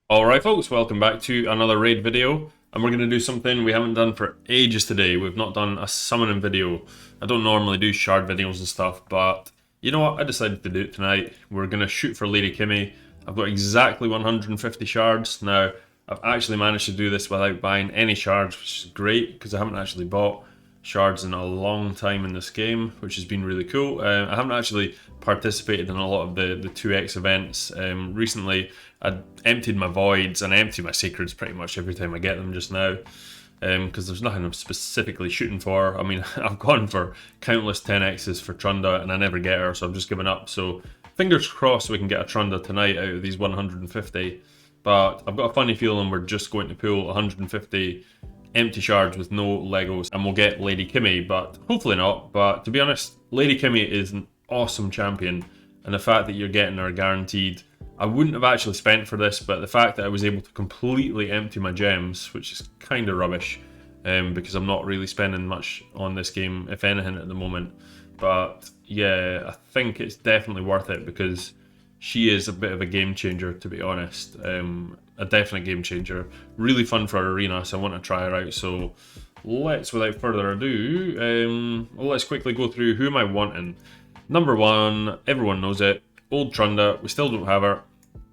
Alright folks, welcome back to another raid video, and we're going to do something we haven't done for ages today. We've not done a summoning video. I don't normally do shard videos and stuff, but you know what, I decided to do it tonight. We're going to shoot for Lady Kimi. I've got exactly 150 shards. Now, I've actually managed to do this without buying any shards, which is great, because I haven't actually bought shards in a long time in this game, which has been really cool. I haven't actually participated in a lot of the 2x events. Recently, I emptied my voids and I empty my secrets pretty much every time I get them just now, because there's nothing I'm specifically shooting for. I mean, I've gone for countless 10x's for Trunda and I never get her, so I've just given up. So fingers crossed we can get a Trunda tonight out of these 150. But I've got a funny feeling we're just going to pull 150 empty shards with no Legos and we'll get Lady Kimi, but hopefully not. But to be honest, Lady Kimi is an awesome champion, and the fact that you're getting her guaranteed, I wouldn't have actually spent for this, but the fact that I was able to completely empty my gems, which is kind of rubbish, because I'm not really spending much on this game, if anything, at the moment. But yeah, I think it's definitely worth it because she is a bit of a game changer, to be honest. A definite game changer. Really fun for arena, so I want to try her out. So let's, without further ado, let's quickly go through who am I wanting. Number one, everyone knows it, Old Trunda. We still don't have her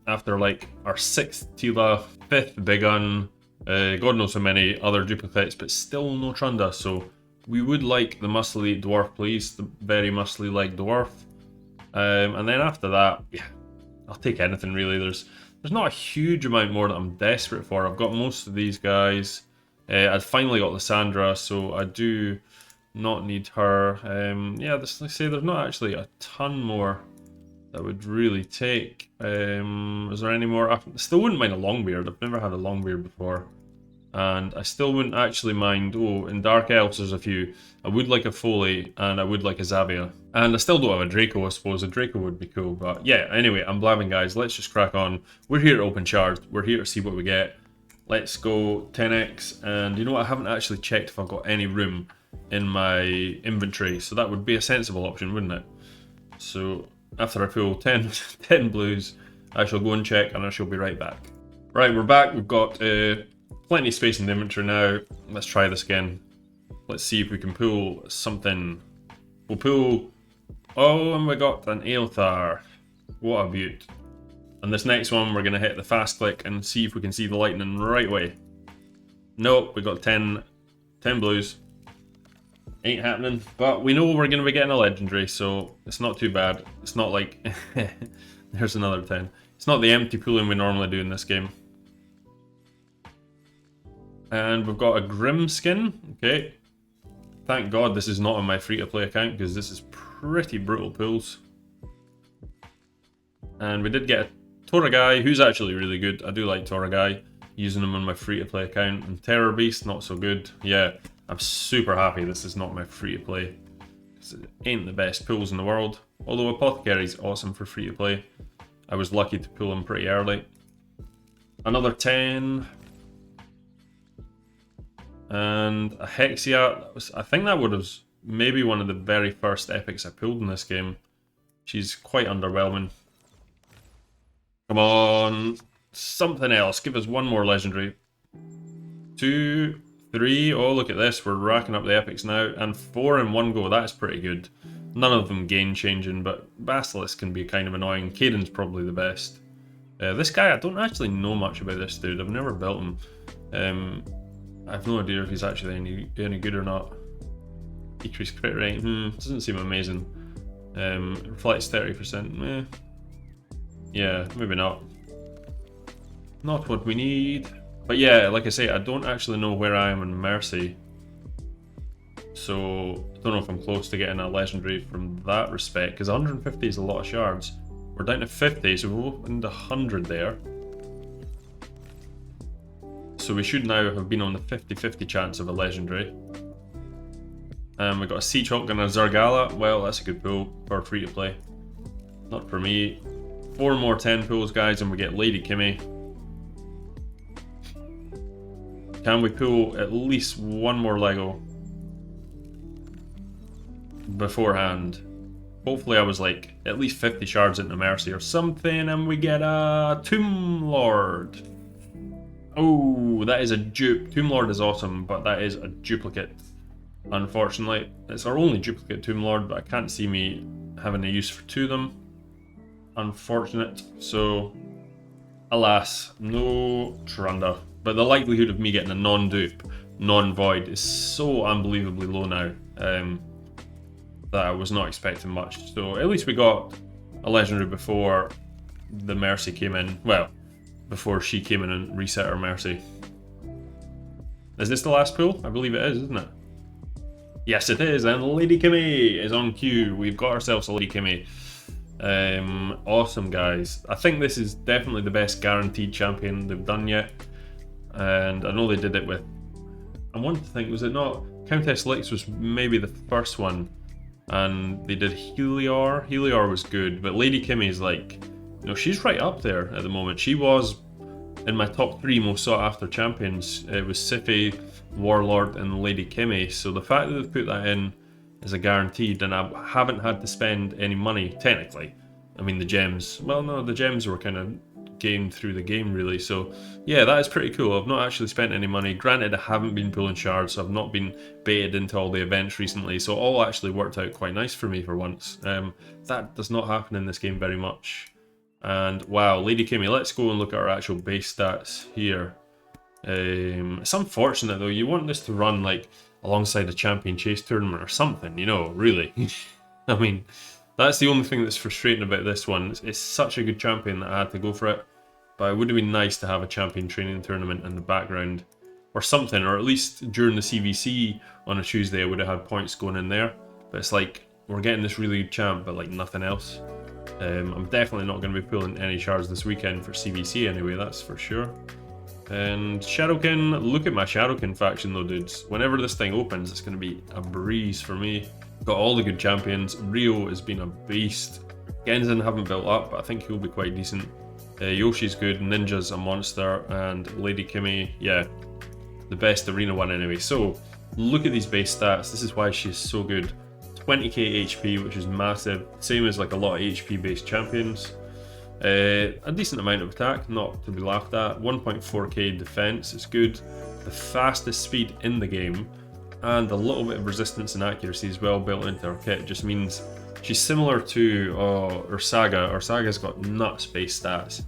after like our 6th Tila, 5th Big Un, God knows how many other duplicates, but still no Trunda. So we would like the muscly dwarf, please, the very muscly like dwarf. And then after that, yeah, I'll take anything really. There's not a huge amount more that I'm desperate for. I've got most of these guys. I've finally got Lysandra, so I do not need her. Yeah, let's say there's not actually a ton more that would really take. Is there any more? I still wouldn't mind a Longbeard. I've never had a Longbeard before. And I still wouldn't actually mind, oh, in Dark Elves there's a few. I would like a Foley, and I would like a Zavia. And I still don't have a Draco, I suppose. A Draco would be cool, but yeah, anyway, I'm blabbing, guys. Let's just crack on. We're here to open shards. We're here to see what we get. Let's go 10x, and you know what, I haven't actually checked if I've got any room in my inventory, so that would be a sensible option, wouldn't it? So after I pull 10 blues, I shall go and check, and I shall be right back. Right, we're back. We've got plenty of space in the inventory now. Let's try this again. Let's see if we can pull something. We'll pull... Oh, and we got an Aelthar. What a beaut. And this next one, we're going to hit the fast click and see if we can see the lightning right away. Nope, we got 10 blues. Ain't happening. But we know we're going to be getting a legendary, so it's not too bad. It's not like... There's another 10. It's not the empty pooling we normally do in this game. And we've got a Grim skin. Okay. Thank God this is not on my free-to-play account, because this is pretty brutal pulls. And we did get a Toragai, who's actually really good. I do like Toragai, using him on my free-to-play account. And Terror Beast, not so good. Yeah, I'm super happy this is not my free-to-play, because it ain't the best pulls in the world. Although Apothecary's awesome for free-to-play. I was lucky to pull him pretty early. Another 10... And a Hexia, I think that was maybe one of the very first epics I pulled in this game. She's quite underwhelming. Come on, something else. Give us one more legendary. 2, 3, oh look at this, we're racking up the epics now. And 4 in one go, that's pretty good. None of them game changing, but Basilisk can be kind of annoying. Caden's probably the best. This guy, I don't actually know much about this dude, I've never built him. I have no idea if he's actually any good or not. Decreased crit rate, doesn't seem amazing. Reflects 30%, yeah, maybe not. Not what we need. But yeah, like I say, I don't actually know where I am in Mercy. So, I don't know if I'm close to getting a legendary from that respect, because 150 is a lot of shards. We're down to 50, so we've opened 100 there. So we should now have been on the 50-50 chance of a legendary. And we got a Siege Hawk and a Zargala. Well, that's a good pull for free to play. Not for me. 4 more 10 pulls, guys, and we get Lady Kimi. Can we pull at least one more Lego beforehand? Hopefully I was like at least 50 shards into Mercy or something, and we get a Tomb Lord. Oh, that is a dupe. Tomb Lord is awesome, but that is a duplicate. Unfortunately, it's our only duplicate Tomb Lord, but I can't see me having a use for two of them. Unfortunate. So, alas, no Trunda. But the likelihood of me getting a non-dupe, non-void is so unbelievably low now that I was not expecting much. So at least we got a legendary before the Mercy came in. Well, before she came in and reset her Mercy. Is this the last pull? I believe it is, isn't it? Yes, it is, and Lady Kimi is on cue. We've got ourselves a Lady Kimi. Awesome, guys. I think this is definitely the best guaranteed champion they've done yet. And I know they did it with... I want to think, was it not? Countess Lix was maybe the first one. And they did Helior. Helior was good, but Lady Kimi is like... You know, she's right up there at the moment. She was in my top 3 most sought after champions. It was Siphi, Warlord, and Lady Kimi. So the fact that they've put that in is a guaranteed, and I haven't had to spend any money, technically. I mean, the gems. Well, no, the gems were kind of gained through the game, really. So, yeah, that is pretty cool. I've not actually spent any money. Granted, I haven't been pulling shards, so I've not been baited into all the events recently. So, all actually worked out quite nice for me for once. That does not happen in this game very much. And wow, Lady Kimi, let's go and look at our actual base stats here. It's unfortunate though, you want this to run like alongside a champion chase tournament or something, you know, really. I mean, that's the only thing that's frustrating about this one. It's such a good champion that I had to go for it. But it would have been nice to have a champion training tournament in the background or something, or at least during the CVC on a Tuesday I would have had points going in there. But it's like, we're getting this really good champ, but like nothing else. I'm definitely not going to be pulling any shards this weekend for CVC anyway, that's for sure. And Shadowkin, look at my Shadowkin faction though, dudes. Whenever this thing opens, it's going to be a breeze for me. Got all the good champions. Rio has been a beast. Genzin haven't built up, but I think he'll be quite decent. Yoshi's good, Ninja's a monster, and Lady Kimi, yeah, the best arena one anyway. So, look at these base stats. This is why she's so good. 20k HP, which is massive, same as like a lot of HP based champions. A decent amount of attack, not to be laughed at. 1.4k defense is good. The fastest speed in the game, and a little bit of resistance and accuracy as well built into her kit. Just means she's similar to Ursaga. Ursaga's got nuts base stats,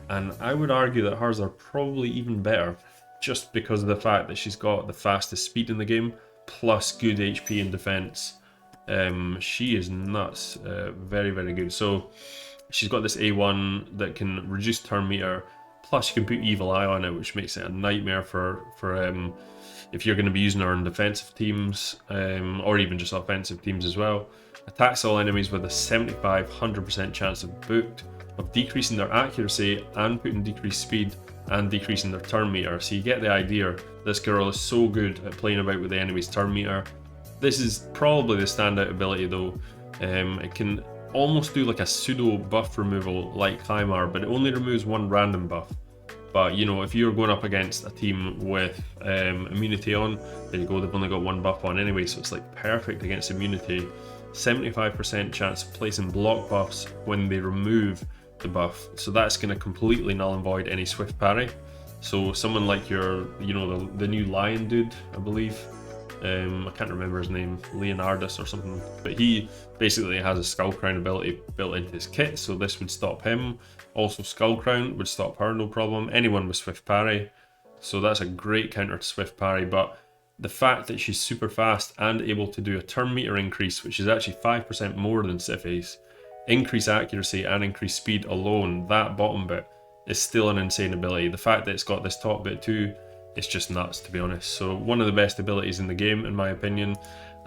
and I would argue that hers are probably even better, just because of the fact that she's got the fastest speed in the game, plus good HP and defense. She is nuts, very, very good. So she's got this A1 that can reduce turn meter, plus you can put Evil Eye on it, which makes it a nightmare for if you're going to be using her in defensive teams, or even just offensive teams as well. Attacks all enemies with a 75-100% chance of decreasing their accuracy and putting decreased speed and decreasing their turn meter. So you get the idea. This girl is so good at playing about with the enemy's turn meter. This is probably the standout ability though. It can almost do like a pseudo buff removal like Thymar, but it only removes one random buff. But you know, if you're going up against a team with immunity on, there you go, they've only got one buff on anyway, so it's like perfect against immunity. 75% chance of placing block buffs when they remove the buff, so that's going to completely null and void any swift parry. So someone like your, you know, the new lion dude, I believe. I can't remember his name, Leonardus or something, but he basically has a Skull Crown ability built into his kit, so this would stop him. Also Skull Crown would stop her, no problem. Anyone with Swift Parry, so that's a great counter to Swift Parry. But the fact that she's super fast and able to do a turn meter increase, which is actually 5% more than Siphi's, increase accuracy and increase speed alone, that bottom bit is still an insane ability. The fact that it's got this top bit too, it's just nuts, to be honest. So one of the best abilities in the game, in my opinion.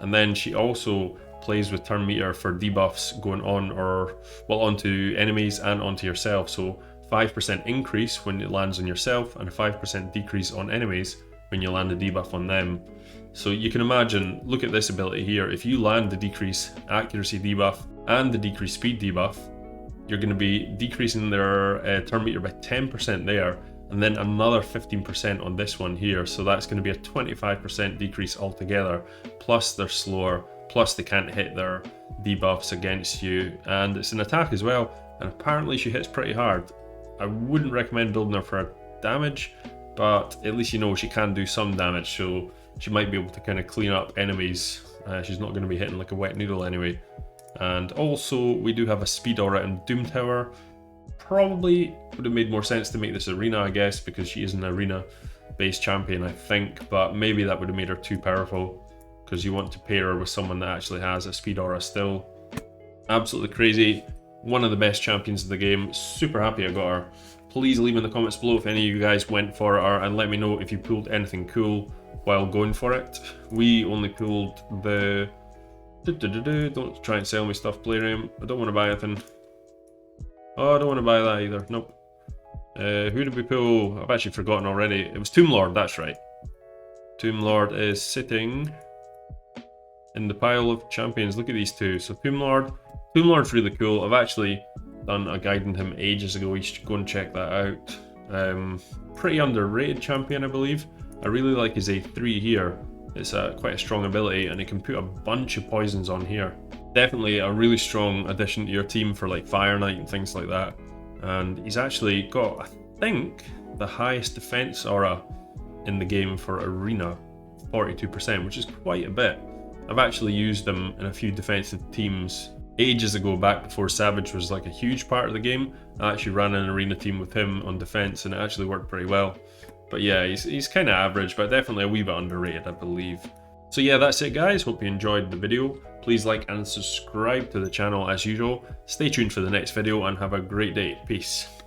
And then she also plays with turn meter for debuffs going on, or well, onto enemies and onto yourself. So 5% increase when it lands on yourself, and a 5% decrease on enemies when you land a debuff on them. So you can imagine, look at this ability here. If you land the decrease accuracy debuff and the decrease speed debuff, you're going to be decreasing their turn meter by 10% there, and then another 15% on this one here. So that's going to be a 25% decrease altogether, plus they're slower, plus they can't hit their debuffs against you, and it's an attack as well, and apparently she hits pretty hard. I wouldn't recommend building her for damage, but at least you know she can do some damage, so she might be able to kind of clean up enemies. She's not going to be hitting like a wet noodle anyway. And also we do have a speed aura and Doom Tower. Probably would have made more sense to make this arena, I guess, because she is an arena based champion, I think, but maybe that would have made her too powerful, because you want to pair her with someone that actually has a speed aura still. Absolutely crazy. One of the best champions of the game. Super happy I got her. Please leave in the comments below if any of you guys went for her, and let me know if you pulled anything cool while going for it. We only pulled the... Don't try and sell me stuff, Plarium. I don't want to buy anything. Oh, I don't want to buy that either. Nope. Who did we pull? I've actually forgotten already. It was Tomb Lord, that's right. Tomb Lord is sitting in the pile of champions. Look at these two. So Tomb Lord's really cool. I've actually done a guide on him ages ago. You should go and check that out. Pretty underrated champion, I believe. I really like his A3 here. It's quite a strong ability, and he can put a bunch of poisons on here. Definitely a really strong addition to your team for like Fire Knight and things like that. And he's actually got, I think, the highest defense aura in the game for arena, 42%, which is quite a bit. I've actually used him in a few defensive teams ages ago, back before Savage was like a huge part of the game. I actually ran an arena team with him on defense, and it actually worked pretty well. But yeah, he's kind of average, but definitely a wee bit underrated, I believe. So yeah, that's it guys. Hope you enjoyed the video. Please like and subscribe to the channel as usual. Stay tuned for the next video and have a great day. Peace.